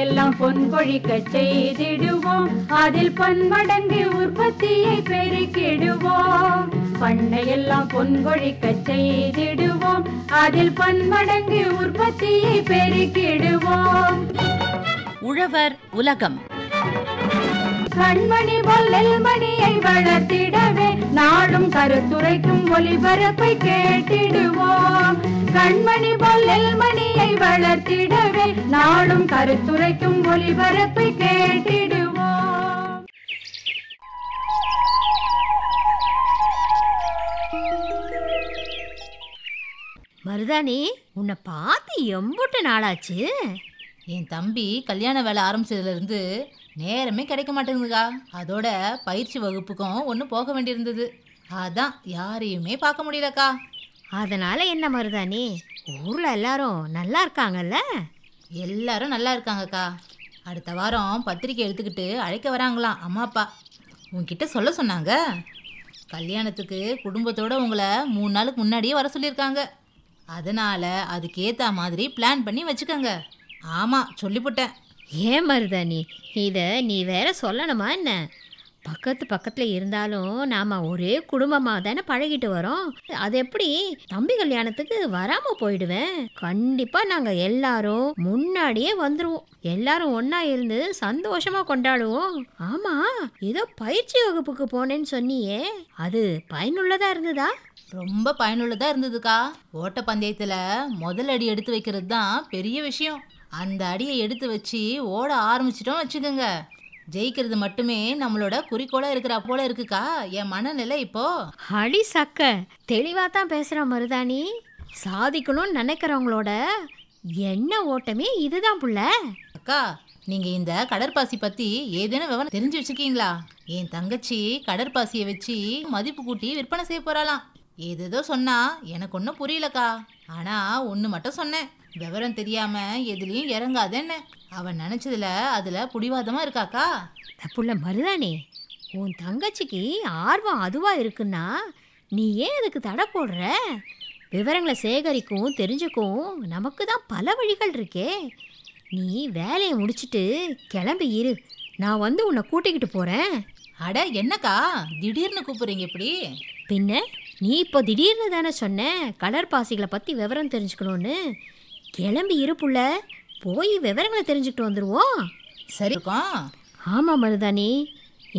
எல்லாம் பொன் கொழிக்க செய்திடுவோம், அதில் பன்மடங்கு உற்பத்தியை பெருக்கிடுவோம். பண்ணையெல்லாம் பொன் கொழிக்க செய்திடுவோம், அதில் பன்மடங்கு உற்பத்தியை பெருக்கிடுவோம். உழவர் உலகம். கண்மணி பொல்லல் மணியை வளர்த்திடவே நாடும் கருத்துரைக்கும் ஒலிபரப்பை கேட்டிடுவோம். கண்மணி பொல்லல் மணியை வளர்த்திடவே நாடும் கருத்துரைக்கும் ஒலிபரப்பை கேட்டிடுவோம். மருதாணி, உன்னை பார்த்து எம்புட்டு நாளாச்சு. என் தம்பி கல்யாண வேலை ஆரம்பிச்சதுலேருந்து நேரமே கிடைக்க மாட்டேங்குதுக்கா. அதோட பயிற்சி வகுப்புக்கும் ஒன்று போக வேண்டியிருந்தது. அதான் யாரையுமே பார்க்க முடியலக்கா. அதனால என்ன மருதாணி, ஊரில் எல்லாரும் நல்லா இருக்காங்கல்ல? எல்லாரும் நல்லா இருக்காங்கக்கா. அடுத்த வாரம் பத்திரிக்கை எடுத்துக்கிட்டு அழைக்க வராங்களாம் அம்மா அப்பா. உங்ககிட்ட சொல்ல சொன்னாங்க. கல்யாணத்துக்கு குடும்பத்தோடு உங்களை 3 நாளுக்கு முன்னாடியே வர சொல்லியிருக்காங்க. அதனால் அதுக்கேற்ற மாதிரி பிளான் பண்ணி வச்சுக்கோங்க. ஆமாம், சொல்லிவிட்டேன். ஏன் மருதாணி, இதை நீ வேற சொல்லணுமா என்ன? பக்கத்தில் இருந்தாலும் நாம் ஒரே குடும்பமாக தானே பழகிட்டு வரோம். அது எப்படி தம்பி கல்யாணத்துக்கு வராமல் போயிடுவேன்? கண்டிப்பாக நாங்கள் எல்லாரும் முன்னாடியே வந்துடுவோம். எல்லாரும் ஒன்றா இருந்து சந்தோஷமாக கொண்டாடுவோம். ஆமாம், ஏதோ பயிற்சி வகுப்புக்கு போனேன்னு சொன்னியே, அது பயனுள்ளதாக இருந்ததா? ரொம்ப பயனுள்ளதாக இருந்ததுக்கா. ஓட்டப்பந்தயத்தில் முதல் அடி எடுத்து வைக்கிறது தான் பெரிய விஷயம். அந்த அடியை எடுத்து வச்சு ஓட ஆரம்பிச்சிட்டோம் வச்சுக்கோங்க, ஜெயிக்கிறது மட்டுமே நம்மளோட குறிக்கோளாக இருக்கிற போல இருக்குக்கா என் மனநிலை இப்போ. அடி சக்க, தெளிவாக தான் பேசுகிறேன் மருதாணி. சாதிக்கணும்னு நினைக்கிறவங்களோட என்ன ஓட்டமே இதுதான் புள்ள. அக்கா, நீங்கள் இந்த கடற்பாசி பற்றி ஏதேனும் விவரம் தெரிஞ்சு வச்சுருக்கீங்களா? என் தங்கச்சி கடற்பாசியை வச்சு மதிப்பு கூட்டி விற்பனை செய்ய போகிறாளாம். ஏதேதோ சொன்னா எனக்கு ஒன்றும் புரியலக்கா. ஆனால் ஒன்று மட்டும் சொன்னேன், விவரம் தெரியாமல் எதுலேயும் இறங்காதேன்னு. அவன் நினச்சதுல அதில் புடிவாதமாக இருக்காக்கா. தப்புள்ள மருதாணி, உன் தங்கச்சிக்கு ஆர்வம் அதுவாக இருக்குன்னா நீ ஏன் அதுக்கு தடை போடுற? விவரங்களை சேகரிக்கவும் தெரிஞ்சுக்கவும் நமக்கு தான் பல வழிகள் இருக்கே. நீ வேலையை முடிச்சுட்டு கிளம்பி இரு, நான் வந்து உன்னை கூட்டிக்கிட்டு போகிறேன். அட என்னக்கா திடீர்னு கூப்பிட்றீங்க இப்படி? பின்ன நீ இப்போ திடீர்னு தானே சொன்ன கடற்பாசிகளை பற்றி விவரம் தெரிஞ்சுக்கணும்னு. கிளம்பி இருப்புள்ள, போய் விவரங்களை தெரிஞ்சுக்கிட்டு வந்துடுவோம். சரிக்கும். ஆமாம் மருதாணி,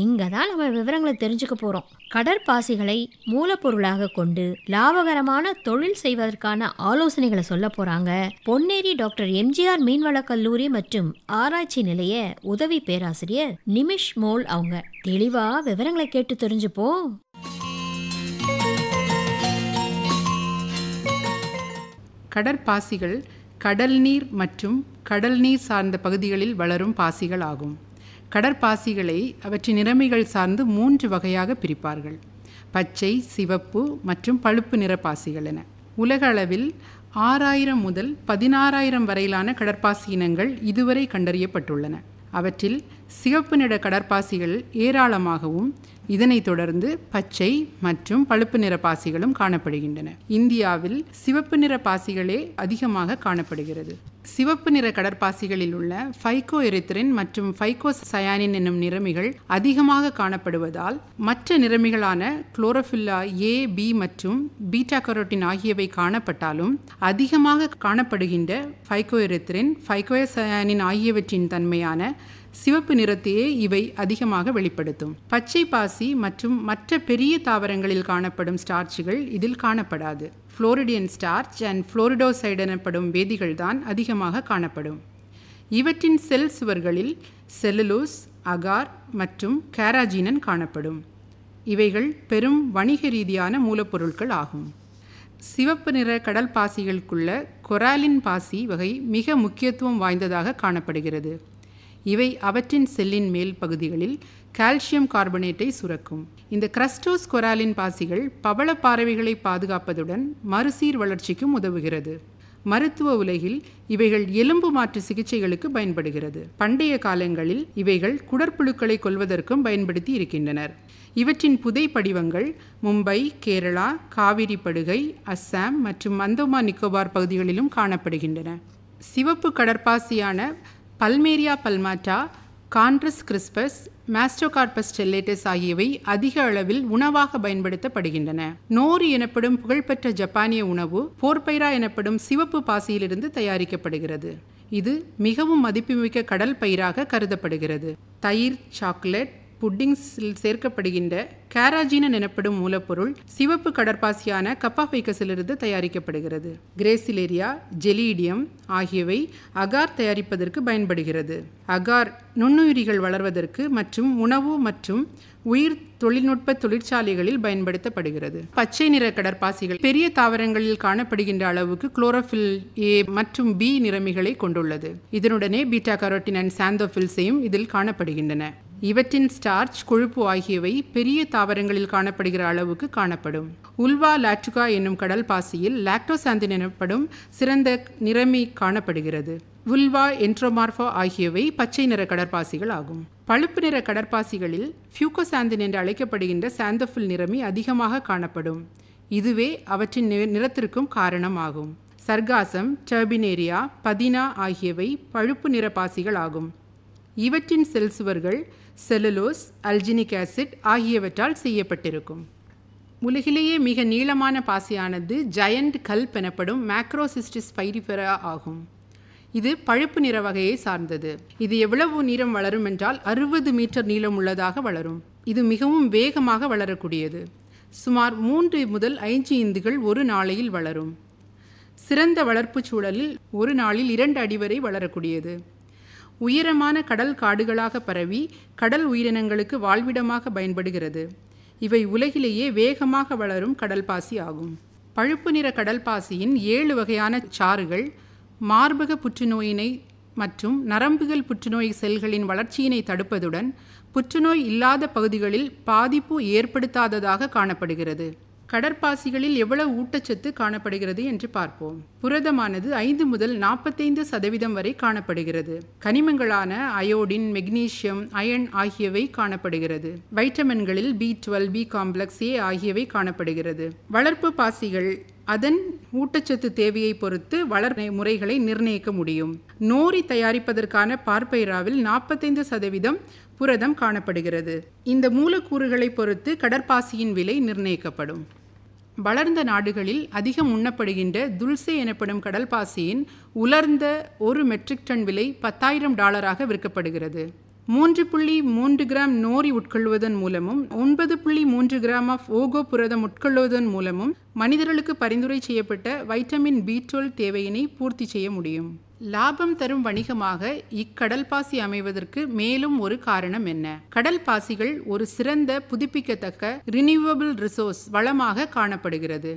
இங்கே தான் நம்ம விவரங்களை தெரிஞ்சுக்க போகிறோம். கடற்பாசிகளை மூலப்பொருளாக கொண்டு லாபகரமான தொழில் செய்வதற்கான ஆலோசனைகளை சொல்ல போகிறாங்க பொன்னேரி டாக்டர் எம்ஜிஆர் மீன்வள கல்லூரி மற்றும் ஆராய்ச்சி நிலைய உதவி பேராசிரியர் நிமிஷ் மோல். அவங்க தெளிவாக விவரங்களை கேட்டு தெரிஞ்சுப்போம். கடற்பாசிகள் கடல் நீர் மற்றும் கடல் நீர் சார்ந்த பகுதிகளில் வளரும் பாசிகள் ஆகும். கடற்பாசிகளை அவற்றின் நிறமிகள் சார்ந்து 3 வகையாக பிரிப்பார்கள்: பச்சை, சிவப்பு மற்றும் பழுப்பு நிற பாசிகள் என. உலக அளவில் 6000 முதல் 16000 வரையிலான கடற்பாசி இனங்கள் இதுவரை கண்டறியப்பட்டுள்ளன. அவற்றில் சிவப்பு நிற கடற்பாசிகள் ஏராளமாகவும் இதனைத் தொடர்ந்து பச்சை மற்றும் பழுப்பு நிற பாசிகளும் காணப்படுகின்றன. இந்தியாவில் சிவப்பு நிற பாசிகளே அதிகமாக காணப்படுகிறது. சிவப்பு நிற கடற்பாசிகளில் உள்ள ஃபைகோஎரித்ரின் மற்றும் ஃபைகோசயானின் என்னும் நிறமிகள் அதிகமாக காணப்படுவதால் மற்ற நிறமிகளான குளோரோஃபில்லா ஏ, பி மற்றும் பீட்டா கரோட்டின் ஆகியவை காணப்பட்டாலும் அதிகமாக காணப்படுகின்ற ஃபைகோஎரித்ரின், ஃபைகோசயானின் ஆகியவற்றின் தன்மையான சிவப்பு நிறத்தையே இவை அதிகமாக வெளிப்படுத்தும். பச்சை பாசி மற்றும் மற்ற பெரிய தாவரங்களில் காணப்படும் ஸ்டார்ச்சுகள் இதில் காணப்படாது. புளோரிடியன் ஸ்டார்ச் அண்ட் புளோரிடோசைடு எனப்படும் வேதிகள் தான் அதிகமாக காணப்படும். இவற்றின் செல் சுவர்களில் செல்லுலோஸ், அகார் மற்றும் கேராஜினன் காணப்படும். இவைகள் பெரும் வணிக ரீதியான மூலப்பொருட்கள் ஆகும். சிவப்பு நிற கடல் பாசிகளுக்குள்ள கொராலின் பாசி வகை மிக முக்கியத்துவம் வாய்ந்ததாக காணப்படுகிறது. இவை அவற்றின் செல்லின் மேல் பகுதிகளில் கால்சியம் கார்பனேட்டை சுரக்கும். இந்த கிரஸ்டோஸ் கொராலின் பாசிகள் பவள பாறைகளை பாதுகாப்பதுடன் மறுசீர் வளர்ச்சிக்கும் உதவுகிறது. மருத்துவ உலகில் இவைகள் எலும்பு மாற்று சிகிச்சைகளுக்கு பயன்படுகிறது. பண்டைய காலங்களில் இவைகள் குடற்புழுக்களை கொல்வதற்கும் பயன்படுத்தி இருக்கின்றனர். இவற்றின் புதை படிவங்கள் மும்பை, கேரளா, காவிரி படுகை, அஸ்ஸாம் மற்றும் அந்தமான் நிக்கோபார் பகுதிகளிலும் காணப்படுகின்றன. சிவப்பு கடற்பாசியான பல்மேரியா பல்மாட்டா, கான்ட்ரஸ் கிறிஸ்பஸ், மாஸ்டோகார்பஸ் ஸ்டெல்லேட்டஸ் ஆகியவை அதிக அளவில் உணவாக பயன்படுத்தப்படுகின்றன. நோரி எனப்படும் புகழ்பெற்ற ஜப்பானிய உணவு போர்பைரா எனப்படும் சிவப்பு பாசியிலிருந்து தயாரிக்கப்படுகிறது. இது மிகவும் மதிப்புமிக்க கடல் பயிராக கருதப்படுகிறது. தயிர், சாக்லேட், புட்டிங்ஸில் சேர்க்கப்படுகின்ற கேராஜினன் எனப்படும் மூலப்பொருள் சிவப்பு கடற்பாசியான கப்பாஃபைக்கஸிலிருந்து தயாரிக்கப்படுகிறது. கிரேசிலேரியா, ஜெலீடியம் ஆகியவை அகார் தயாரிப்பதற்கு பயன்படுகிறது. அகார் நுண்ணுயிரிகள் வளர்வதற்கு மற்றும் உணவு மற்றும் உயிர் தொழில்நுட்ப தொழிற்சாலைகளில் பயன்படுத்தப்படுகிறது. பச்சை நிற கடற்பாசிகள் பெரிய தாவரங்களில் காணப்படுகின்ற அளவுக்கு குளோரோஃபில் ஏ மற்றும் பி நிறமிகளை கொண்டுள்ளது. இதனுடனே பீட்டா கரோட்டின் அண்ட் சாந்தோஃபில்ஸையும் இதில் காணப்படுகின்றன. இவற்றின் ஸ்டார்ச், கொழுப்பு ஆகியவை பெரிய தாவரங்களில் காணப்படுகிற அளவுக்கு காணப்படும். உல்வா லாட்டுகா என்னும் கடல் பாசியில் லாக்டோசாந்தின் எனப்படும் சிறந்த நிறமி காணப்படுகிறது. உல்வா, என்ட்ரோமார்பா ஆகியவை பச்சை நிற கடற்பாசிகள் ஆகும். பழுப்பு நிற கடற்பாசிகளில் ஃபியூகோசாந்தின் என்று அழைக்கப்படுகின்ற சாந்தோஃபில் நிறமி அதிகமாக காணப்படும். இதுவே அவற்றின் நிறத்திற்கும் காரணமாகும். சர்காசம், டர்பினேரியா, பதினா ஆகியவை பழுப்பு நிற பாசிகள் ஆகும். இவற்றின் செல் சுவர்கள் செல்லுலோஸ், அல்ஜினிக் ஆசிட் ஆகியவற்றால் செய்யப்பட்டிருக்கும். உலகிலேயே மிக நீளமான பாசியானது ஜயண்ட் கல்ப் எனப்படும் மேக்ரோசிஸ்டிஸ் பைரிஃபெரா ஆகும். இது பழுப்பு நிற வகையை சார்ந்தது. இது எவ்வளவு நீளம் வளரும் என்றால் 60 மீட்டர் நீளம் உள்ளதாக வளரும். இது மிகவும் வேகமாக வளரக்கூடியது. சுமார் 3 முதல் 5 இந்துகள் ஒரு நாளையில் வளரும். சிறந்த வளர்ப்பு சூழலில் ஒரு நாளில் 2 அடி வரை வளரக்கூடியது. உயரமான கடல் காடுகளாக பரவி கடல் உயிரினங்களுக்கு வாழ்விடமாக பயன்படுகிறது. இவை உலகிலேயே வேகமாக வளரும் கடல் பாசி ஆகும். பழுப்பு நிற கடல் பாசியின் 7 வகையான சாறுகள் மார்பக புற்றுநோயினை மற்றும் நரம்புகள் புற்றுநோய் செல்களின் வளர்ச்சியினை தடுப்பதுடன் புற்றுநோய் இல்லாத பகுதிகளில் பாதிப்பு ஏற்படுத்தாததாக காணப்படுகிறது. கடற்பாசிகளில் எவ்வளவு ஊட்டச்சத்து காணப்படுகிறது என்று பார்ப்போம். புரதமானது 5 முதல் 45% வரை காணப்படுகிறது. கனிமங்களான அயோடின், மெக்னீசியம், அயன் ஆகியவை காணப்படுகிறது. வைட்டமின்களில் B12, B காம்ப்ளெக்ஸ் A ஆகியவை காணப்படுகிறது. வளர்ப்பு பாசிகள் அதன் ஊட்டச்சத்து தேவையை பொறுத்து வளர் முறைகளை நிர்ணயிக்க முடியும். நோரி தயாரிப்பதற்கான பார்பைராவில் 45% புரதம் காணப்படுகிறது. இந்த மூலக்கூறுகளை பொறுத்து கடற்பாசியின் விலை நிர்ணயிக்கப்படும். வளர்ந்த நாடுகளில் அதிகம் உண்ணப்படுகின்ற துல்சே எனப்படும் கடல்பாசியின் உலர்ந்த 1 மெட்ரிக் டன் விலை $10,000 விற்கப்படுகிறது. 3.3 கிராம் நோரி உட்கொள்வதன் மூலமும் 9.3 கிராம் ஆஃப் ஓகோ புரதம் உட்கொள்வதன் மூலமும் மனிதர்களுக்கு பரிந்துரை செய்யப்பட்ட வைட்டமின் B12 தேவையினை பூர்த்தி செய்ய முடியும். லாபம் தரும் வணிகமாக இக்கடல் பாசி அமைவதற்கு மேலும் ஒரு காரணம் என்ன? கடல் பாசிகள் ஒரு சிறந்த புதுப்பிக்கத்தக்க ரினியூவபிள் ரிசோர்ஸ் வளமாக காணப்படுகிறது.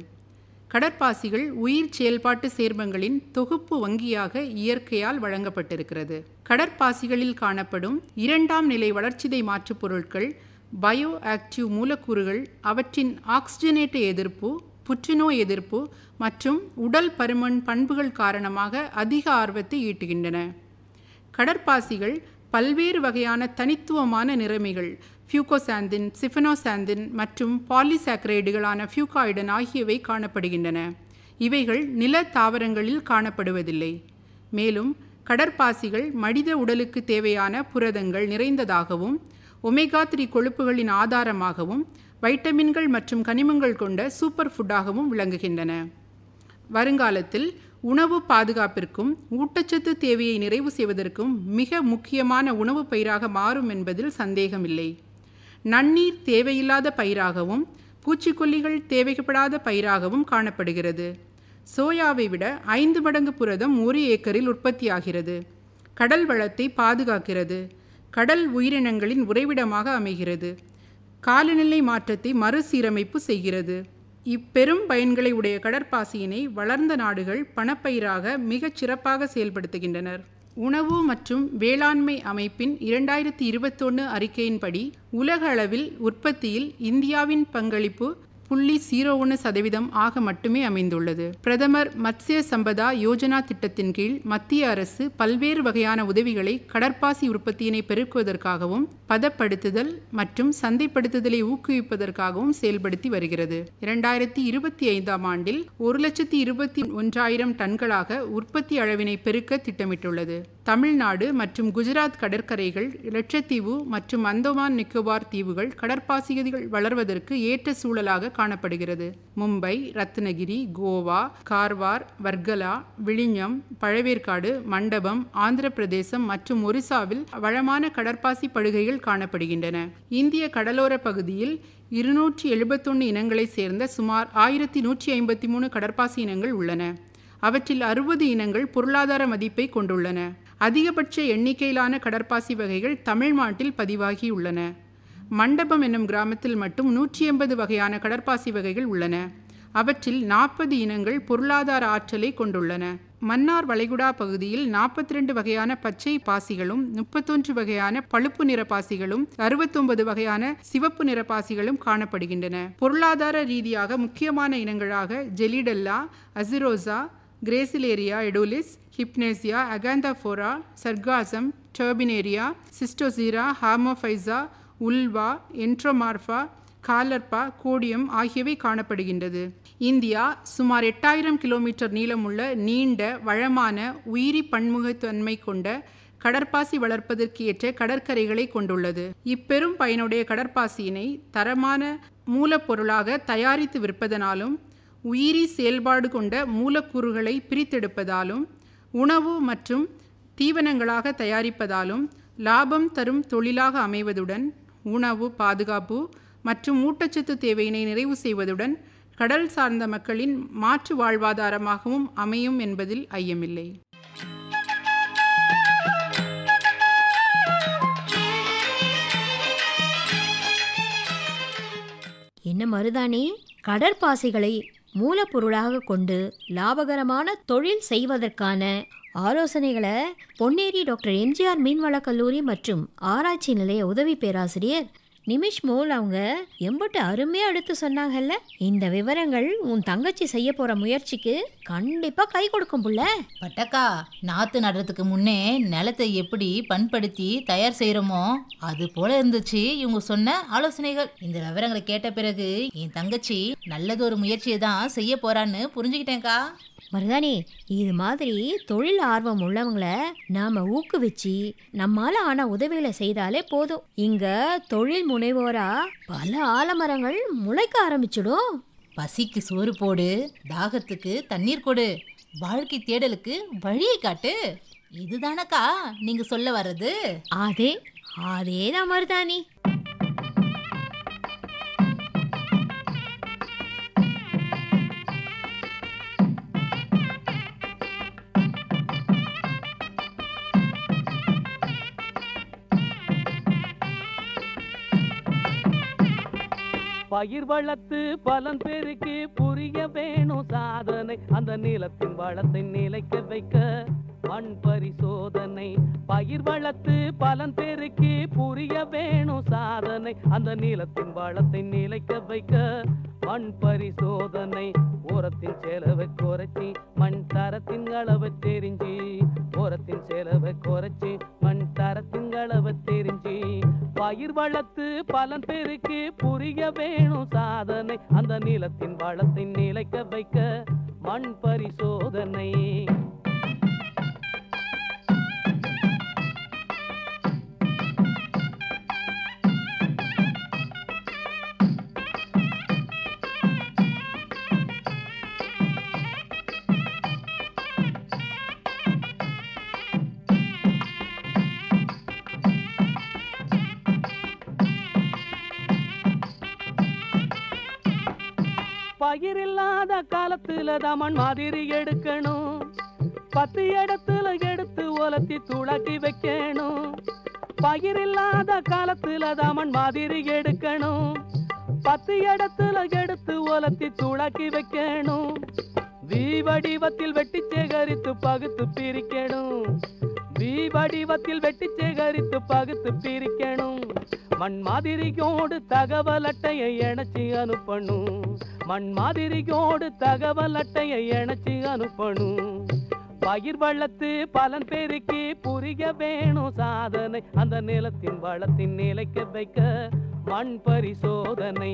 கடற்பாசிகள் உயிர் செயல்பாட்டு சேர்மங்களின் தொகுப்பு வங்கியாக இயற்கையால் வழங்கப்பட்டிருக்கிறது. கடற்பாசிகளில் காணப்படும் 2ஆம் நிலை வளர்ச்சிதை மாற்றுப் பொருட்கள், பயோ ஆக்டிவ் மூலக்கூறுகள் அவற்றின் ஆக்சிஜனேட்ட எதிர்ப்பு, புற்றுநோய் எதிர்ப்பு மற்றும் உடல் பருமன் பண்புகள் காரணமாக அதிக ஆர்வத்தை ஈட்டுகின்றன. கடற்பாசிகள் பல்வேறு வகையான தனித்துவமான நிறமிகள் ஃபியூகோசாந்தின், சிஃபனோசாந்தின் மற்றும் பாலிசாக்கரைடுகளான ஃபியூகாய்டன் ஆகியவை காணப்படுகின்றன. இவைகள் நில தாவரங்களில் காணப்படுவதில்லை. மேலும் கடற்பாசிகள் மனித உடலுக்கு தேவையான புரதங்கள் நிறைந்ததாகவும் ஒமேகா 3 கொழுப்புகளின் ஆதாரமாகவும் வைட்டமின்கள் மற்றும் கனிமங்கள் கொண்ட சூப்பர் ஃபுட்டாகவும் விளங்குகின்றன. வருங்காலத்தில் உணவு பாதுகாப்பிற்கும் ஊட்டச்சத்து தேவையை நிறைவு செய்வதற்கும் மிக முக்கியமான உணவு பயிராக மாறும் என்பதில் சந்தேகமில்லை. நன்னீர் தேவையில்லாத பயிராகவும் பூச்சிக்கொல்லிகள் தேவைப்படாத பயிராகவும் காணப்படுகிறது. சோயாவை விட 5 மடங்கு புரதம் 1 ஏக்கரில் உற்பத்தியாகிறது. கடல் வளத்தை பாதுகாக்கிறது. கடல் உயிரினங்களின் உறைவிடமாக அமைகிறது. காலநிலை மாற்றத்தை மறுசீரமைப்பு செய்கிறது. இப்பெரும் பயன்களை உடைய கடற்பாசியினை வளர்ந்த நாடுகள் பணப்பயிராக மிகச் சிறப்பாக செயல்படுத்துகின்றனர். உணவு மற்றும் வேளாண்மை அமைப்பின் 2021 அறிக்கையின்படி உலக அளவில் உற்பத்தியில் இந்தியாவின் பங்களிப்பு 0.01% ஆக மட்டுமே அமைந்துள்ளது. பிரதமர் மத்ஸ்ய சம்பதா யோஜனா திட்டத்தின் கீழ் மத்திய அரசு பல்வேறு வகையான உதவிகளை கடற்பாசி உற்பத்தியினை பெருக்குவதற்காகவும் பதப்படுத்துதல் மற்றும் சந்தைப்படுத்துதலை ஊக்குவிப்பதற்காகவும் செயல்படுத்தி வருகிறது. 2025ஆம் ஆண்டில் 1,21,000 டன்களாக உற்பத்தி அளவினை பெருக்க திட்டமிட்டுள்ளது. தமிழ்நாடு மற்றும் குஜராத் கடற்கரைகள், லட்சத்தீவு மற்றும் அந்தமான் நிக்கோபார் தீவுகள் கடற்பாசிகள் வளர்வதற்கு ஏற்ற சூழலாக காணப்படுகிறது. மும்பை, ரத்னகிரி, கோவா, கார்வார், வர்கலா, விழிஞம், பழவேற்காடு, மண்டபம், ஆந்திர பிரதேசம் மற்றும் ஒரிசாவில் வளமான கடற்பாசி படுகைகள் காணப்படுகின்றன. இந்திய கடலோர பகுதியில் 271 இனங்களை சேர்ந்த சுமார் 1153 கடற்பாசி இனங்கள் உள்ளன. அவற்றில் 60 இனங்கள் பொருளாதார மதிப்பை கொண்டுள்ளன. அதிகபட்ச எண்ணிக்கையிலான கடற்பாசி வகைகள் தமிழ்நாட்டில் பதிவாகியுள்ளன. மண்டபம் என்னும் கிராமத்தில் மட்டும் 180 வகையான கடற்பாசி வகைகள் உள்ளன. அவற்றில் 40 இனங்கள் பொருளாதார ஆற்றலை கொண்டுள்ளன. மன்னார் வளைகுடா பகுதியில் 42 வகையான பச்சை பாசிகளும் 31 வகையான பழுப்பு நிற பாசிகளும் 69 வகையான சிவப்பு நிற பாசிகளும் காணப்படுகின்றன. பொருளாதார ரீதியாக முக்கியமான இனங்களாக ஜெலிடெல்லா, அசிரோசா, கிரேசிலேரியா எடுலிஸ், ஹிப்னேசியா, அகாந்தாஃபோரா, சர்காசம், டர்பினேரியா, சிஸ்டோசீரா, ஹாமோஃபைசா, உல்வா, என்ட்ரோமார்பா, காலர்பா, கோடியம் ஆகியவை காணப்படுகின்றது. இந்தியா சுமார் 8000 கிலோமீட்டர் நீளமுள்ள நீண்ட வளமான உயிரி பன்முகத்தன்மை கொண்ட கடற்பாசி வளர்ப்பதற்கு ஏற்ற கடற்கரைகளை கொண்டுள்ளது. இப்பெரும் பயனுடைய கடற்பாசியினை தரமான மூலப்பொருளாக தயாரித்து விற்பதனாலும், உயிரி செயல்பாடு கொண்ட மூலக்கூறுகளை பிரித்தெடுப்பதாலும், உணவு மற்றும் தீவனங்களாக தயாரிப்பதாலும் லாபம் தரும் தொழிலாக அமைவதுடன், உணவு பாதுகாப்பு மற்றும் ஊட்டச்சத்து தேவையினை நிறைவு செய்வதுடன் கடல் சார்ந்த மக்களின் மாற்று வாழ்வாதாரமாகவும் அமையும் என்பதில் ஐயமில்லை. என்ன மருதாணி, கடற்பாசிகளை மூலப்பொருளாக கொண்டு லாபகரமான தொழில் செய்வதற்கான ஆலோசனைகளை பொன்னேரி டாக்டர் எம்ஜிஆர் மீன்வள கல்லூரி மற்றும் ஆராய்ச்சி நிலைய உதவி பேராசிரியர் நிமிஷ் மோல் அவங்க எம்பட்டு அருமையாக எடுத்து சொன்னாங்கல்ல. இந்த விவரங்கள் உன் தங்கச்சி செய்ய போகிற முயற்சிக்கு கண்டிப்பாக கை கொடுக்கும் புள்ள. பட்டக்கா, நாற்று நடுறதுக்கு முன்னே நிலத்தை எப்படி பண்படுத்தி தயார் செய்கிறோமோ அது போல இருந்துச்சு இவங்க சொன்ன ஆலோசனைகள். இந்த விவரங்களை கேட்ட பிறகு என் தங்கச்சி நல்லதொரு முயற்சியை தான் செய்ய போறான்னு புரிஞ்சுக்கிட்டேன்க்கா. மருதாணி, இது மாதிரி தொழில் ஆர்வம் உள்ளவங்களை நாம ஊக்குவிச்சு நம்மால ஆன உதவிகளை செய்தாலே போதும். இங்க தொழில் முனைவோரா பல ஆலமரங்கள் முளைக்க ஆரம்பிச்சிடும். பசிக்கு சோறு போடு, தாகத்துக்கு தண்ணீர் கொடு, வாழ்க்கை தேடலுக்கு வழியை காட்டு. இதுதானக்கா நீங்க சொல்ல வர்றது? அதேதான் மருதாணி. பயிர் வளர்த்து பலன் பெருக்கி புரிய வேணும் சாதனை, அந்த நிலத்தின் வளத்தை நிலைக்க வைக்க மண் பரிசோதனை. பயிர் வளர்த்து பலன் பெருக்கி புரிய வேணும் சாதனை, அந்த நிலத்தின் வளத்தை நிலைக்க வைக்க மண் பரிசோதனை. உரத்தின் செலவை குறைச்சி மண் தரத்தின் அளவை தெரிஞ்சு, உரத்தின் செலவை குறைச்சி மண் தரத்தின் அளவை தெரிஞ்சு, பயிர் வளர்த்து பலன் பெருக்கி புரிய வேணும் சாதனை, அந்த நிலத்தின் வளத்தை நிலைக்க வைக்க மண் பரிசோதனை. பயிர் இல்லாத காலத்துல தான் மண் மாதிரி எடுக்கணும், 10 இடத்துல எடுத்து உலர்த்தி துளாக்கி வைக்கணும். பயிர் இல்லாத காலத்துல தான் மண் மாதிரி எடுக்கணும், 10 இடத்துல எடுத்து உலர்த்தி துளாக்கி வைக்கணும். வடிவத்தில் வெட்டி சேகரித்து பகுத்து பிரிக்கணும், வடிவத்தில் வெட்டி சேகரித்து பகுத்து பிரிக்கணும். மண் மாதிரியோடு தகவல் அட்டையை இணைச்சி அனுப்பணும், மண் மாதிரியோடு தகவல் அட்டையை இணைச்சி அனுப்பணும். பயிர் வளர்த்து பலன் பெருக்கி புரிய வேணும் சாதனை, அந்த நிலத்தின் வளத்தின் நிலைக்க வைக்க மண் பரிசோதனை.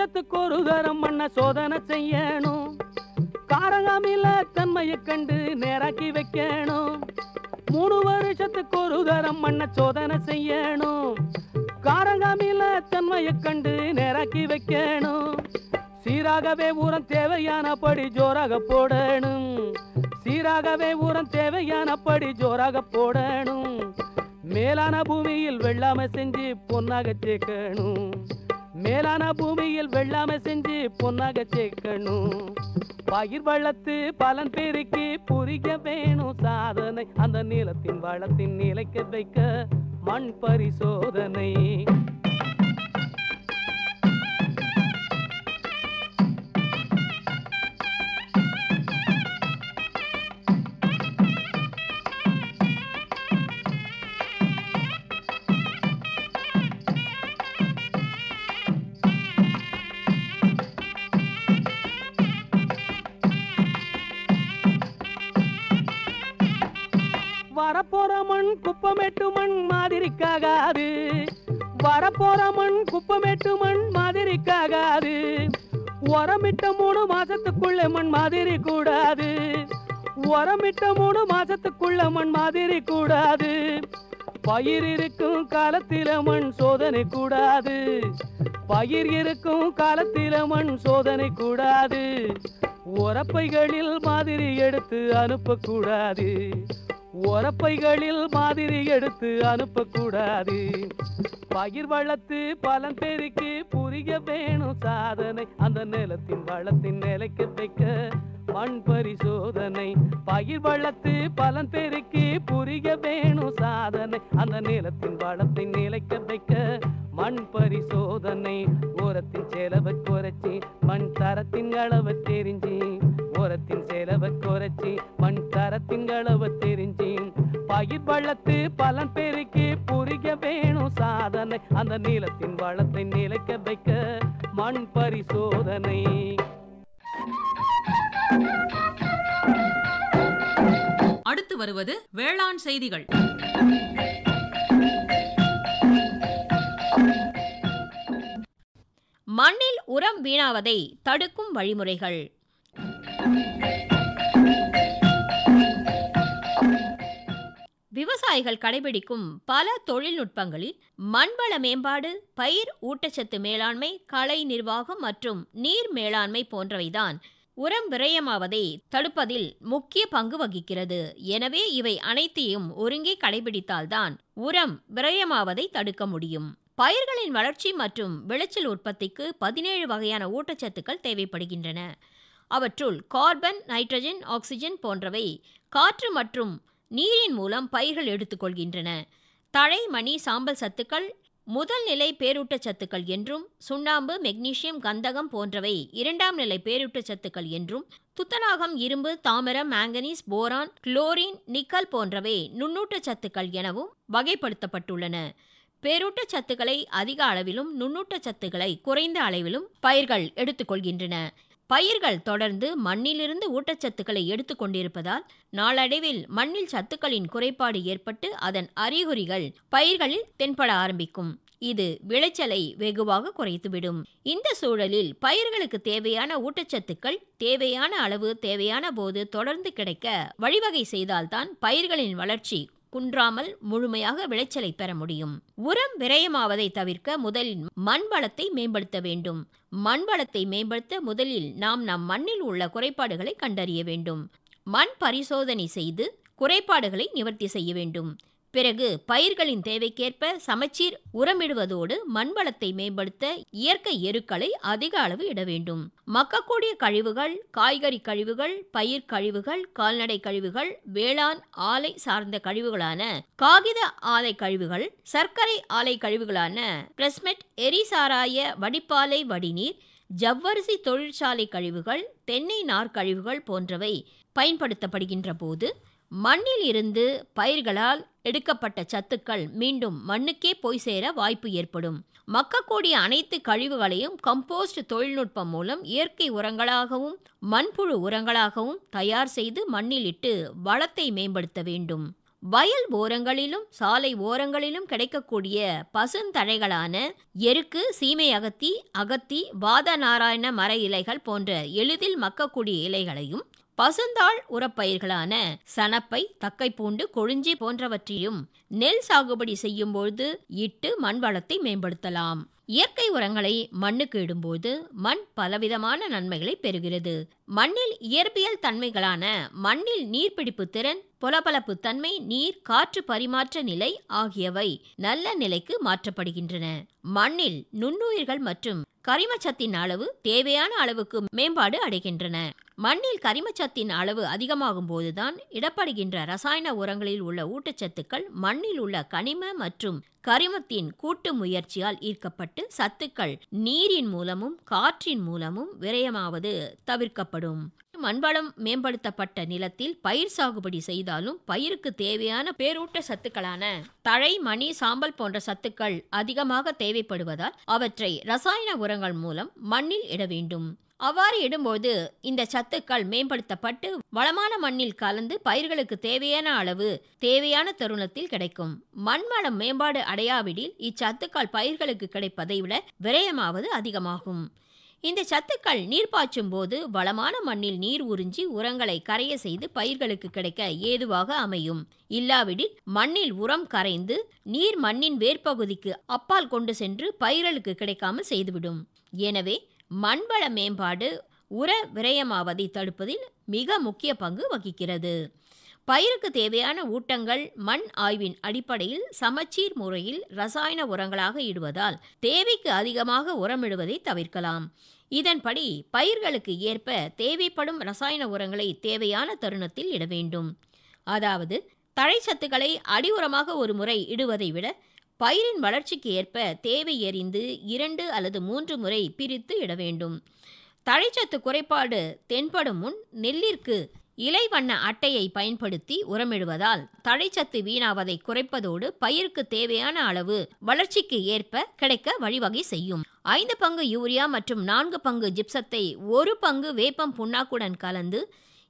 வருஷத்துக்கு ஒரு தரம் மண்ண சோதனை செய்யணும். காரங்காமில தன்மையை கண்டு நேராக்கி வைக்கணும். 3 வருஷத்துக்கு ஒரு தரம் மண்ண சோதனை செய்யணும். காரங்காமில தன்மையை கண்டு நேராக்கி வைக்கணும். சீராகவே உரம் தேவையானபடி ஜோராக போடணும். சீராகவே உரம் தேவையானபடி ஜோராக போடணும். மேலான பூமியில் வெள்ளாமை செஞ்சு பொன்னாக சேர்க்கணும். மேலான பூமியில் வெள்ளாமை செஞ்சு பொன்னாக சேர்க்கணும். பயிர் வளர்த்து பலன் பெருக்கி புரிய வேணும் சாதனை. அந்த நிலத்தின் வளத்தின் நிலைக்க வைக்க மண் பரிசோதனை. வரப்போற மண் குப்பமேட்டு மண் மாதிரிக்காகாது. வரப்போற மண் குப்பமேட்டு மண் மாதிரிக்காகாது. உரமிட்ட 3 மாசத்துக்குள்ள மண் மாதிரி கூடாது. உரமிட்ட 3 மாசத்துக்குள்ள மண் மாதிரி கூடாது. பயிர் இருக்கும் காலத்தில மண் சோதனை கூடாது. பயிர் இருக்கும் காலத்தில மண் சோதனை கூடாது. உரப்பைகளில் மாதிரி எடுத்து அனுப்பக்கூடாது. உரப்பைகளில் மாதிரி எடுத்து அனுப்பக்கூடாது. பயிர் வளர்த்து பலன் பெருக்கி புரிய வேணும் சாதனை. அந்த நிலத்தின் வளத்தின் நிலைக்க வைக்க மண் பரிசோதனை. பயிர் வளர்த்து பலன் பெருக்கி புரிய வேணும் சாதனை. அந்த நிலத்தின் வளத்தின் நிலைக்க வைக்க மண் பரிசோதனை. உரத்தின் செலவை குறைச்சி மண் தரத்தின் அளவை தெரிஞ்சு. உரத்தின் செலவை குறைச்சி மண் தரத்தின் அளவை தெரிஞ்சு. பயிர் வளர்த்து பலன் பெருக்கி புரிய வேணும் சாதனை. அந்த நிலத்தின் வளத்தை நிலைக்க வைக்க மண் பரிசோதனை. அடுத்து வருவது வேளாண் செய்திகள். மண்ணில் உரம் வீணாவதை தடுக்கும் வழிமுறைகள். விவசாயிகள் கடைபிடிக்கும் பல தொழில்நுட்பங்களில் மண்வள மேம்பாடு, பயிர் ஊட்டச்சத்து மேலாண்மை, களை நிர்வாகம் மற்றும் நீர் மேலாண்மை போன்றவைதான் உரம் விரயமாவதை தடுப்பதில் முக்கிய பங்கு வகிக்கிறது. எனவே இவை அனைத்தையும் ஒருங்கே கடைபிடித்தால்தான் உரம் விரயமாவதை தடுக்க முடியும். பயிர்களின் வளர்ச்சி மற்றும் விளைச்சல் உற்பத்திக்கு 17 வகையான ஊட்டச்சத்துக்கள் தேவைப்படுகின்றன. அவற்றுள் கார்பன், நைட்ரஜன், ஆக்சிஜன் போன்றவை காற்று மற்றும் நீரின் மூலம் பயிர்கள் எடுத்துக்கொள்கின்றன. தழை, மணி, சாம்பல் சத்துக்கள் முதல் நிலை பேரூட்டச்சத்துக்கள் என்றும், சுண்ணாம்பு, மெக்னீசியம், கந்தகம் போன்றவை 2ஆம் நிலை பேரூட்டச்சத்துக்கள் என்றும், துத்தநாகம், இரும்பு, தாமிரம், மாங்கனீஸ், போரான், குளோரின், நிக்கல் போன்றவை நுண்ணூட்டச்சத்துக்கள் எனவும் வகைப்படுத்தப்பட்டுள்ளன. பேரூட்டச்சத்துக்களை அதிக அளவிலும் நுண்ணூட்டச்சத்துக்களை குறைந்த அளவிலும் பயிர்கள் எடுத்துக்கொள்கின்றன. பயிர்கள் தொடர்ந்து மண்ணிலிருந்து ஊட்டச்சத்துக்களை எடுத்துக்கொண்டிருப்பதால் நாளடைவில் மண்ணில் சத்துக்களின் குறைபாடு ஏற்பட்டு அதன் அறிகுறிகள் பயிர்களில் தென்பட ஆரம்பிக்கும். இது விளைச்சலை வெகுவாக குறைத்துவிடும். இந்த சூழலில் பயிர்களுக்கு தேவையான ஊட்டச்சத்துக்கள் தேவையான அளவு தேவையான போது தொடர்ந்து கிடைக்க வழிவகை செய்தால்தான் பயிர்களின் வளர்ச்சி குன்றாமல் முழுமையாக விளைச்சலை பெற முடியும். உரம் விரயமாவதை தவிர்க்க முதலில் மண் வளத்தை மேம்படுத்த வேண்டும். மண் வளத்தை மேம்படுத்த முதலில் நாம் நம் மண்ணில் உள்ள குறைபாடுகளை கண்டறிய வேண்டும். மண் பரிசோதனை செய்து குறைபாடுகளை நிவர்த்தி செய்ய வேண்டும். பிறகு பயிர்களின் தேவைக்கேற்ப சமச்சீர் உரமிடுவதோடு மண் வளத்தை மேம்படுத்த இயற்கை எருக்களை அதிக அளவு இட வேண்டும். மக்கக்கூடிய கழிவுகள், காய்கறி கழிவுகள், பயிர் கழிவுகள், கால்நடை கழிவுகள், வேளாண் ஆலை சார்ந்த கழிவுகளான காகித ஆலை கழிவுகள், சர்க்கரை ஆலை கழிவுகளான பிரஸ்மெட், எரிசாராய வடிப்பாலை வடிநீர், ஜவ்வரிசி தொழிற்சாலை கழிவுகள், தென்னை நார் கழிவுகள் போன்றவை பயன்படுத்தப்படுகின்ற போது மண்ணில் இருந்து பயிர்களால் எடுக்கப்பட்ட சத்துக்கள் மீண்டும் மண்ணுக்கே போய் சேர வாய்ப்பு ஏற்படும். மக்கக்கூடிய அனைத்து கழிவுகளையும் கம்போஸ்ட் தொழில்நுட்பம் மூலம் இயற்கை உரங்களாகவும் மண்புழு உரங்களாகவும் தயார் செய்து மண்ணில் இட்டு வளத்தை மேம்படுத்த வேண்டும். வயல் ஓரங்களிலும் சாலை ஓரங்களிலும் கிடைக்கக்கூடிய பசுந்தழைகளான எருக்கு, சீமை அகத்தி, அகத்தி, வாதநாராயண மர இலைகள் போன்ற எளிதில் மக்கக்கூடிய இலைகளையும், பசுந்தாள் உரப்பயிர்களான சணப்பை, தக்கைப்பூண்டு, கொழிஞ்சி போன்றவற்றையும் நெல் சாகுபடி செய்யும்போது இட்டு மண் வளத்தை மேம்படுத்தலாம். இயற்கை உரங்களை மண்ணுக்கு இடும்போது மண் பலவிதமான நன்மைகளை பெறுகிறது. மண்ணில் இயற்பியல் தன்மைகளான மண்ணில் நீர்பிடிப்பு திறன், பொலபலப்பு தன்மை, நீர் காற்று பரிமாற்ற நிலை ஆகியவை நல்ல நிலைக்கு மாற்றப்படுகின்றன. மண்ணில் நுண்ணுயிர்கள் மற்றும் கரிமச்சத்தின் அளவு தேவையான அளவுக்கு மேம்பாடு அடைகின்றன. மண்ணில் கரிமச்சத்தின் அளவு அதிகமாகும் போதுதான் இடப்படுகின்ற ரசாயன உரங்களில் உள்ள ஊட்டச்சத்துக்கள் மண்ணில் உள்ள கனிம மற்றும் கரிமத்தின் கூட்டு முயற்சியால் ஈர்க்கப்பட்டு சத்துக்கள் நீரின் மூலமும் காற்றின் மூலமும் விரயமாவது தவிர்க்கப்படும். மண்வளம் மேம்படுத்தப்பட்ட நிலத்தில் பயிர் சாகுபடி செய்தாலும் பயிருக்கு தேவையான பேரூட்ட சத்துக்களான தழை, மணி, சாம்பல் போன்ற சத்துக்கள் அதிகமாக தேவைப்படுவதால் அவற்றை ரசாயன உரங்கள் மூலம் மண்ணில் இட வேண்டும். அவ்வாறு இடும்போது இந்த சத்துக்கள் மேம்படுத்தப்பட்டு வளமான மண்ணில் கலந்து பயிர்களுக்கு தேவையான அளவு தேவையான தருணத்தில் கிடைக்கும். மண்வளம் மேம்பாடு அடையாவிடில் இச்சத்துக்கள் பயிர்களுக்கு கிடைப்பதை விட விரயமாவது அதிகமாகும். இந்த சத்துக்கள் நீர் பாய்ச்சும் போது வளமான மண்ணில் நீர் உறிஞ்சி உரங்களை கரைய செய்து பயிர்களுக்கு கிடைக்க ஏதுவாக அமையும். இல்லாவிடில் மண்ணில் உரம் கரைந்து நீர் மண்ணின் வேர்பகுதிக்கு அப்பால் கொண்டு சென்று பயிர்களுக்கு கிடைக்காமல் செய்துவிடும். எனவே மண்வள மேம்பாடு உர விரயமாவதை தடுப்பதில் மிக முக்கிய பங்கு வகிக்கிறது. பயிருக்கு தேவையான ஊட்டங்கள் மண் ஆய்வின் அடிப்படையில் சமச்சீர் முறையில் ரசாயன உரங்களாக இடுவதால் தேவைக்கு அதிகமாக உரமிடுவதை தவிர்க்கலாம். இதன்படி பயிர்களுக்கு ஏற்ப தேவைப்படும் ரசாயன உரங்களை தேவையான தருணத்தில் இட வேண்டும். அதாவது தழைச்சத்துக்களை அடி உரமாக ஒரு முறை இடுவதை விட பயிரின் வளர்ச்சிக்கு ஏற்ப தேவை எறிந்து 2 அல்லது 3 முறை பிரித்து இட வேண்டும். தழைச்சத்து குறைபாடு தென்படும் முன் நெல்லிற்கு இலை வண்ண அட்டையை பயன்படுத்தி உரமிடுவதால் தழைச்சத்து வீணாவதை குறைப்பதோடு பயிருக்கு தேவையான அளவு வளர்ச்சிக்கு ஏற்ப கிடைக்க வழிவகை செய்யும். 5 பங்கு யூரியா மற்றும் 4 பங்கு ஜிப்சத்தை 1 பங்கு வேப்பம் புண்ணாக்குடன் கலந்து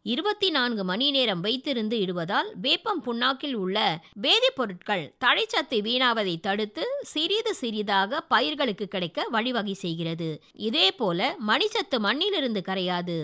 24 மணி நேரம் வைத்திருந்து இடுவதால் வேப்பம் புண்ணாக்கில் உள்ள வேதிப்பொருட்கள் தழைச்சத்தை வீணாவதை தடுத்து சிறிது சிறிதாக பயிர்களுக்கு கிடைக்க வழிவகை செய்கிறது. இதேபோல மணிச்சத்து மண்ணிலிருந்து கரையாது.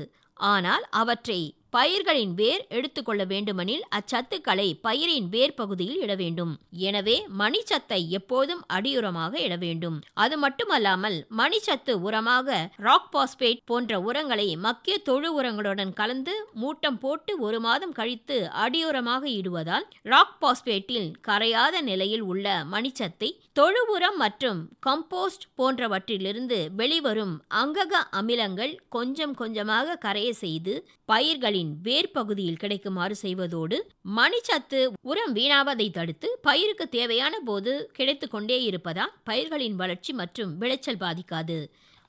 ஆனால் அவற்றை பயிர்களின் வேர் எடுத்துக்கொள்ள வேண்டுமெனில் அச்சத்துக்களை பயிரின் வேர் பகுதியில் இட வேண்டும். எனவே மணிச்சத்தை எப்போதும் அடியுரமாக இட வேண்டும். அது மட்டுமல்லாமல் மணிச்சத்து உரமாக ராக் பாஸ்பேட் போன்ற உரங்களை மக்கிய தொழு உரங்களுடன் கலந்து மூட்டம் போட்டு 1 மாதம் கழித்து அடியுரமாக இடுவதால் ராக் பாஸ்பேட்டில் கரையாத நிலையில் உள்ள மணிச்சத்தை தொழு உரம் மற்றும் கம்போஸ்ட் போன்றவற்றிலிருந்து வெளிவரும் அங்கக அமிலங்கள் கொஞ்சம் கொஞ்சமாக கரைய செய்து பயிர்களின் வேர் பகுதியில் கிடைக்குமாறு செய்வதோடு மணிச்சத்து உரம் வீணாவதை தடுத்து பயிருக்கு தேவையான போது கிடைத்து கொண்டே இருப்பதால் பயிர்களின் வளர்ச்சி மற்றும் விளைச்சல் பாதிக்காது.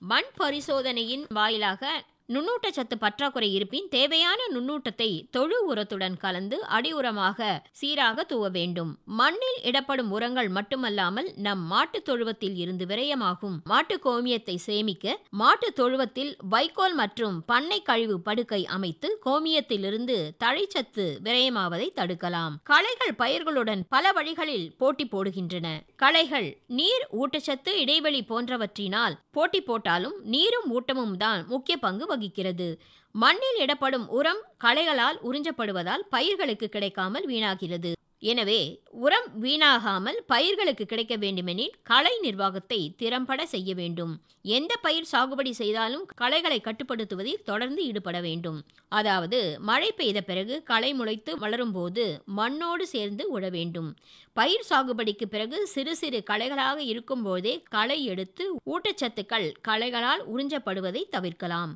மண் பரிசோதனையின் வாயிலாக நுண்ணூட்டச்சத்து பற்றாக்குறை இருப்பின் தேவையான நுண்ணூட்டத்தை தொழு உரத்துடன் கலந்து அடி உரமாக சீராக தூவ வேண்டும். மண்ணில் இடப்படும் உரங்கள் மட்டுமல்லாமல் நம் மாட்டு தொழுவத்தில் இருந்து விரயமாகும் மாட்டு கோமியத்தை சேமிக்க மாட்டு தொழுவத்தில் வைக்கோல் மற்றும் பண்ணை கழிவு படுக்கை அமைத்து கோமியத்திலிருந்து தழைச்சத்து விரயமாவதை தடுக்கலாம். களைகள் பயிர்களுடன் பல வழிகளில் போட்டி போடுகின்றன. களைகள் நீர், ஊட்டச்சத்து, இடைவெளி போன்றவற்றினால் போட்டி போட்டாலும் நீரும் ஊட்டமும் தான் முக்கிய பங்கு வகிக்கிறது. மண்ணில் இடப்படும் உரம் களைகளால் உறிஞ்சப்படுவதால் பயிர்களுக்கு கிடைக்காமல் வீணாகிறது. எனவே உரம் வீணாகாமல் பயிர்களுக்கு கிடைக்க வேண்டுமெனில் களை நிர்வாகத்தை திறம்பட செய்ய வேண்டும். எந்த பயிர் சாகுபடி செய்தாலும் களைகளை கட்டுப்படுத்துவதில் தொடர்ந்து ஈடுபட வேண்டும். அதாவது மழை பெய்த பிறகு களை முளைத்து வளரும் போது மண்ணோடு சேர்ந்து உழ வேண்டும். பயிர் சாகுபடிக்கு பிறகு சிறு சிறு களைகளாக இருக்கும் போதே களை எடுத்து ஊட்டச்சத்துக்கள் களைகளால் உறிஞ்சப்படுவதை தவிர்க்கலாம்.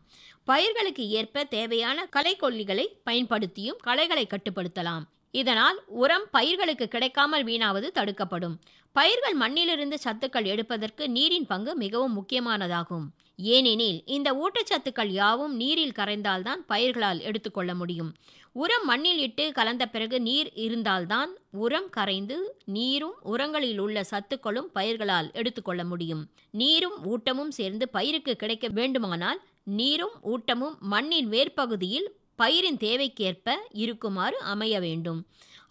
பயிர்களுக்கு ஏற்ப தேவையான களைக்கொல்லிகளை பயன்படுத்தியும் களைகளை கட்டுப்படுத்தலாம். இதனால் உரம் பயிர்களுக்கு கிடைக்காமல் வீணாவது தடுக்கப்படும். பயிர்கள் மண்ணிலிருந்து சத்துக்கள் எடுப்பதற்கு நீரின் பங்கு மிகவும் முக்கியமானதாகும். ஏனெனில் இந்த ஊட்டச்சத்துக்கள் யாவும் நீரில் கரைந்தால்தான் பயிர்களால் எடுத்துக்கொள்ள முடியும். உரம் மண்ணில் இட்டு கலந்த பிறகு நீர் இருந்தால்தான் உரம் கரைந்து நீரும் உரங்களில் உள்ள சத்துக்களும் பயிர்களால் எடுத்துக்கொள்ள முடியும். நீரும் ஊட்டமும் சேர்ந்து பயிருக்கு கிடைக்க வேண்டுமானால் நீரும் ஊட்டமும் மண்ணின் வேர்பகுதியில் பயிரின் தேவைக்கேற்ப இருக்குமாறு அமைய வேண்டும்.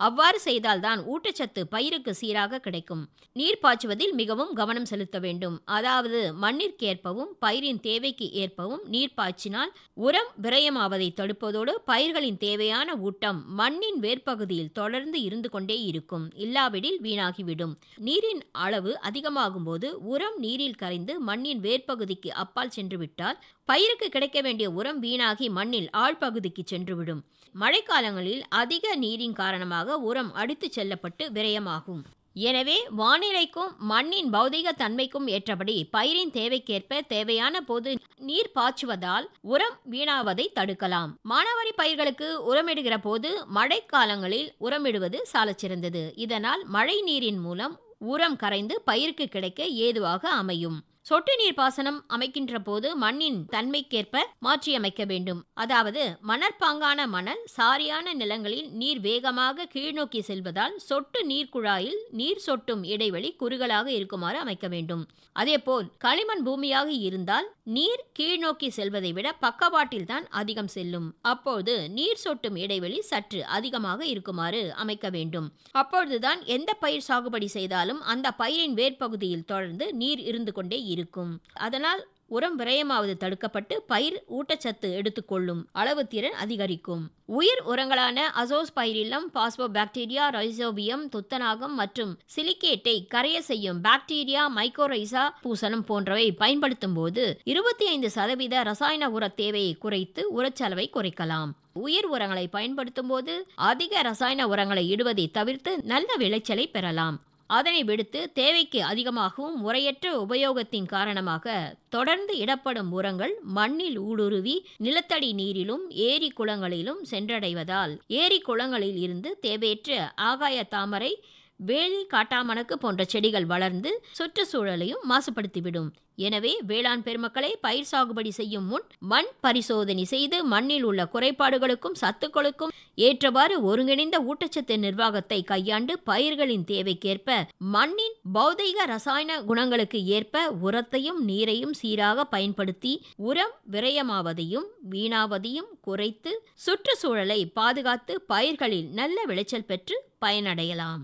அவ்வாறு செய்தால்தான் ஊட்டச்சத்து பயிருக்கு சீராக கிடைக்கும். நீர் பாய்ச்சுவதில் மிகவும் கவனம் செலுத்த வேண்டும். அதாவது மண்ணிற்கேற்பவும் பயிரின் தேவைக்கு ஏற்பவும் நீர் பாய்ச்சினால் உரம் விரயமாவதை தடுப்பதோடு பயிர்களின் தேவையான ஊட்டம் மண்ணின் வேர்ப்பகுதியில் தொடர்ந்து இருந்து கொண்டே இருக்கும். இல்லாவிடில் வீணாகிவிடும். நீரின் அளவு அதிகமாகும் போது உரம் நீரில் கரைந்து மண்ணின் வேர்ப்பகுதிக்கு அப்பால் சென்றுவிட்டால் பயிருக்கு கிடைக்க வேண்டிய உரம் வீணாகி மண்ணில் ஆழ்பகுதிக்கு சென்றுவிடும். மழைக்காலங்களில் அதிக நீரின் காரணமாக உரம் அடித்து செல்லப்பட்டு விரயமாகும். எனவே வானிலைக்கும் மண்ணின் பௌதிக தன்மைக்கும் ஏற்றபடி பயிரின் தேவைக்கேற்ப தேவையான போது நீர் பாய்ச்சுவதால் உரம் வீணாவதை தடுக்கலாம். மானாவாரி பயிர்களுக்கு உரமிடுகிற போது மழைக்காலங்களில் உரமிடுவது சாலச் சிறந்தது. இதனால் மழை நீரின் மூலம் உரம் கரைந்து பயிருக்கு கிடைக்க ஏதுவாக அமையும். சொட்டு நீர் பாசனம் அமைக்கின்ற போது மண்ணின் தன்மைக்கேற்ப மாற்றியமைக்க வேண்டும். அதாவது மணற்பாங்கான மணல் சாரியான நிலங்களில் நீர் வேகமாக கீழ்நோக்கி செல்வதால் சொட்டு நீர் குழாயில் நீர் சொட்டும் இடைவெளி குறுகலாக இருக்குமாறு அமைக்க வேண்டும். அதேபோல் களிமண் பூமியாக இருந்தால் நீர் கீழ்நோக்கி செல்வதை விட பக்கவாட்டில் தான் அதிகம் செல்லும். அப்போது நீர் சொட்டும் இடைவெளி சற்று அதிகமாக இருக்குமாறு அமைக்க வேண்டும். அப்பொழுதுதான் எந்த பயிர் சாகுபடி செய்தாலும் அந்த பயிரின் வேர்ப்பகுதியில் தொடர்ந்து நீர் இருந்து கொண்டே இருக்கும். அதனால் உரம் விரயமாவது தடுக்கப்பட்டு பயிர் ஊட்டச்சத்து எடுத்துக்கொள்ளும் அளவு திறன் அதிகரிக்கும். உயிர் உரங்களான அசோஸ்பைரில்லம், பாஸ்போபாக்டீரியா, ரைசோபியம், துத்தநாகம் மற்றும் சிலிகேட்டை கரைய செய்யும் பாக்டீரியா மைக்கோரைசா பூசணம் போன்றவை பயன்படுத்தும் போது 25% ரசாயன உர தேவையை குறைத்து உரச்செலவை குறைக்கலாம். உயிர் உரங்களை பயன்படுத்தும் போது அதிக ரசாயன உரங்களை இடுவதை தவிர்த்து நல்ல விளைச்சலை பெறலாம். அதனை விடுத்து தேவைக்கு அதிகமாகவும் முறையற்ற உபயோகத்தின் காரணமாக தொடர்ந்து இடப்படும் உரங்கள் மண்ணில் ஊடுருவி நிலத்தடி நீரிலும் ஏரி குளங்களிலும் சென்றடைவதால் ஏரி குளங்களில் இருந்து தேவையற்ற ஆகாய தாமரை, வேலி, காட்டாமணக்கு போன்ற செடிகள் வளர்ந்து சுற்றுச்சூழலையும் மாசுபடுத்திவிடும். எனவே வேளாண் பெருமக்களை பயிர் சாகுபடி செய்யும் முன் மண் பரிசோதனை செய்து மண்ணில் உள்ள குறைபாடுகளுக்கும் சத்துக்களுக்கும் ஏற்றவாறு ஒருங்கிணைந்த ஊட்டச்சத்து நிர்வாகத்தை கையாண்டு பயிர்களின் தேவைக்கேற்ப மண்ணின் பௌதிக ரசாயன குணங்களுக்கு ஏற்ப உரத்தையும் நீரையும் சீராக பயன்படுத்தி உரம் விரயமாவதையும் வீணாவதையும் குறைத்து சுற்றுச்சூழலை பாதுகாத்து பயிர்களில் நல்ல விளைச்சல் பெற்று பயனடையலாம்.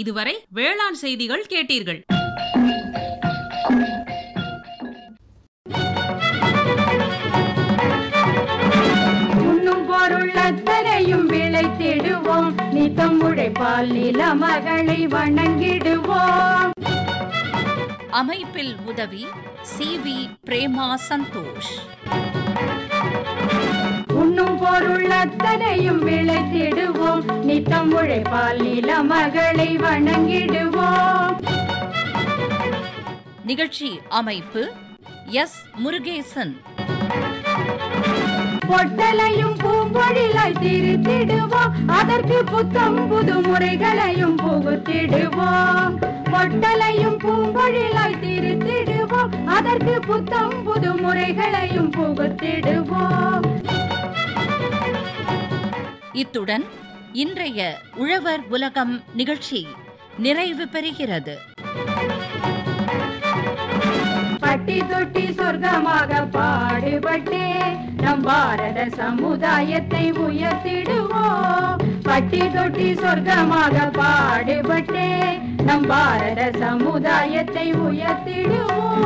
இதுவரை வேளாண் செய்திகள் கேட்டீர்கள். உண்ணும் பொருள் அத்தனையும் விளைத்திடுவோம், நித்தம் உழைப்பால் நில மகளை வணங்கிடுவோம். அமைப்பில் உதவி சி.வி. பிரேமா சந்தோஷ். உண்ணும் பொருள் அத்தனையும் விளைத்திடுவோம், நித்தம் உழைப்பால் நில மகளை வணங்கிடுவோம். நிகழ்ச்சி அமைப்பு எஸ். முருகேசன். பொட்டலையும் பூம்பொழிலாய் திருத்திடுவோம், அதற்கு புத்தம் புது முறைகளையும் புகுத்திடுவோம். பொட்டலையும் பூம்பொழிலாய் திருத்திடுவோம், அதற்கு புத்தம் புது முறைகளையும் புகுத்திடுவோம். இத்துடன் இன்றைய உழவர் உலகம் நிகழ்ச்சி நிறைவு பெறுகிறது. பட்டி தொட்டி சொர்க்கமாக பாடுபட்டே நம் பாரத சமுதாயத்தை உயர்த்திடுவோம். பட்டி தொட்டி சொர்க்கமாக பாடுபட்டே நம் பாரத சமுதாயத்தை உயர்த்திடுவோம்.